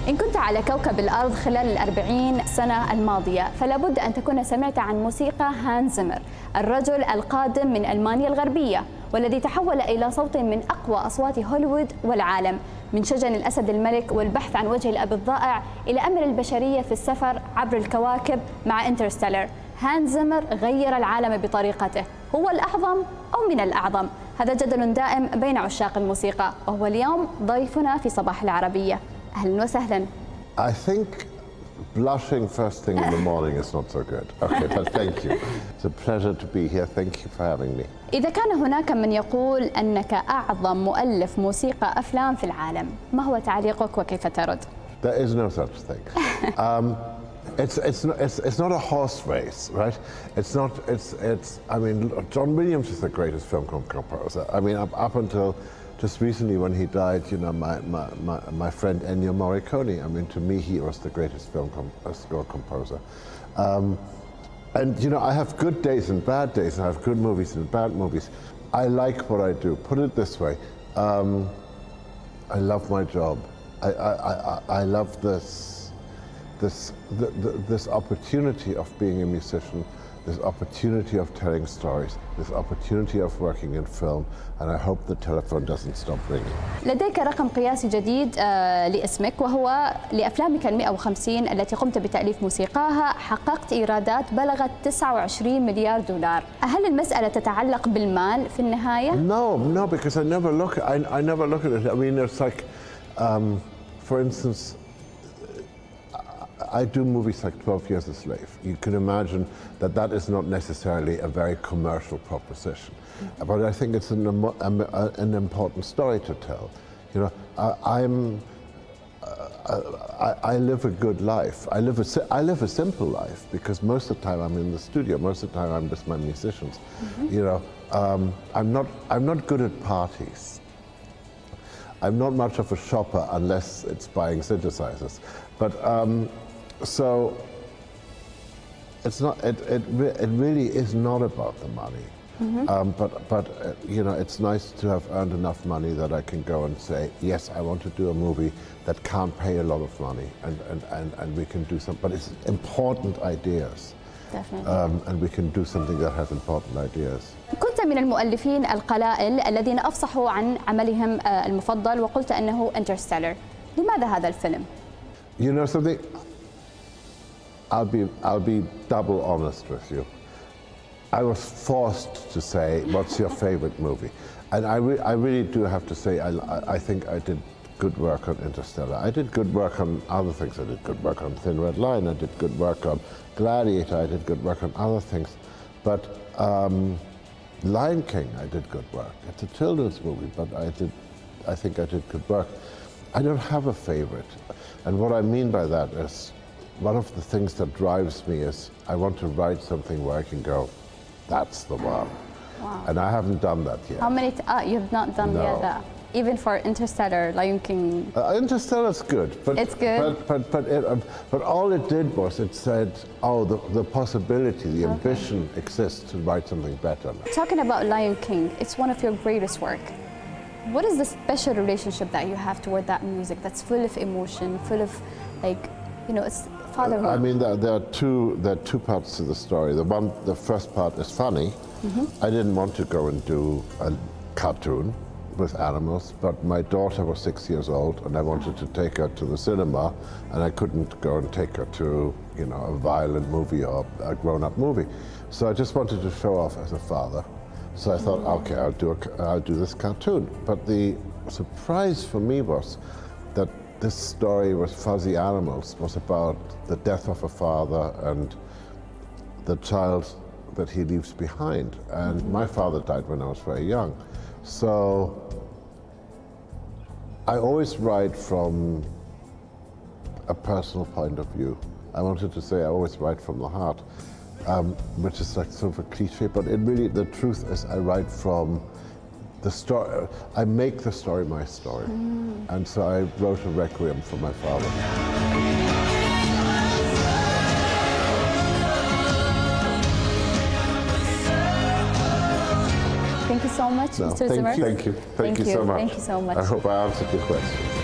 إن كنت على كوكب الأرض خلال 40 سنة الماضية فلا بد أن تكون سمعت عن موسيقى هانز زيمر، الرجل القادم من ألمانيا الغربية والذي تحول إلى صوت من أقوى أصوات هوليوود والعالم، من شجن الأسد الملك والبحث عن وجه الأب الضائع إلى أمل البشرية في السفر عبر الكواكب مع انترستيلر. هانز زيمر غير العالم بطريقته، هو الأعظم أو من الأعظم؟ هذا جدل دائم بين عشاق الموسيقى، وهو اليوم ضيفنا في صباح العربية. أهلا وسهلا. I think blushing first thing in the morning is not so good. Okay, but thank you. It's a pleasure to be here. Thank you for having me. إذا كان هناك من يقول أنك أعظم مؤلف موسيقى أفلام في العالم، ما هو تعليقك وكيف ترد؟ There is no such thing. It's not a horse race, right? It's not. I mean, John Williams is the greatest film composer. I mean, up until just recently when he died, you know, my friend Ennio Morricone. I mean, to me, he was the greatest film score composer. And you know, I have good days and bad days, and I have good movies and bad movies. I like what I do. Put it this way: I love my job. I love this opportunity of being a musician, this opportunity of telling stories, this opportunity of working in film, and I hope the telephone doesn't stop ringing. لديك رقم قياسي جديد لاسمك، وهو لأفلامك 150 التي قمت بتأليف موسيقاها حققت إيرادات بلغت 29 مليار دولار. هل المسألة تتعلق بالمال في النهاية؟ No, because I never look at it. I mean, it's like, for instance, I do movies like 12 Years a Slave. You can imagine that that is not necessarily a very commercial proposition. But I think it's an important story to tell. You know, I live a good life. I live a simple life because most of the time I'm in the studio. Most of the time I'm with my musicians. You know, I'm not good at parties. I'm not much of a shopper unless it's buying synthesizers. But so it's not. It really is not about the money. But you know, it's nice to have earned enough money that I can go and say, yes, I want to do a movie that can't pay a lot of money, and we can do some. But it's important ideas. Definitely. And we can do something that has important ideas. كنت من المؤلفين القلائل الذين أفصحوا عن عملهم المفضل وقلت أنه انترستيلر. لماذا هذا الفيلم؟ You know something? I'll be double honest with you. I was forced to say, what's your favorite movie? And I really do have to say, I think I did good work on Interstellar. I did good work on other things. I did good work on Thin Red Line. I did good work on Gladiator. I did good work on other things. But Lion King, I did good work. It's a children's movie, but I think I did good work. I don't have a favorite. And what I mean by that is, one of the things that drives me is I want to write something where I can go, that's the one. Wow. And I haven't done that yet. How many? You've not done yet that. Even for Interstellar, Lion King. Interstellar's good, but it's good. But all it did was it said, oh, the possibility, the ambition exists to write something better. Talking about Lion King, it's one of your greatest work. What is the special relationship that you have toward that music that's full of emotion, full of, like, you know, it's fatherhood? I mean, there are two parts to the story. The first part is funny. I didn't want to go and do a cartoon with animals, but my daughter was 6 years old, and I wanted to take her to the cinema, and I couldn't go and take her to, you know, a violent movie or a grown-up movie. So I just wanted to show off as a father. So I thought, okay, I'll do this cartoon. But the surprise for me was that this story with fuzzy animals was about the death of a father and the child that he leaves behind. And my father died when I was very young. So I always write from a personal point of view. I wanted to say I always write from the heart. Which is like sort of a cliche, but it really, the truth is I write from the story, I make the story my story. And so I wrote a requiem for my father. Thank you so much, Mr. Zimmer. Thank you so much. Thank you so much. I hope I answered your question.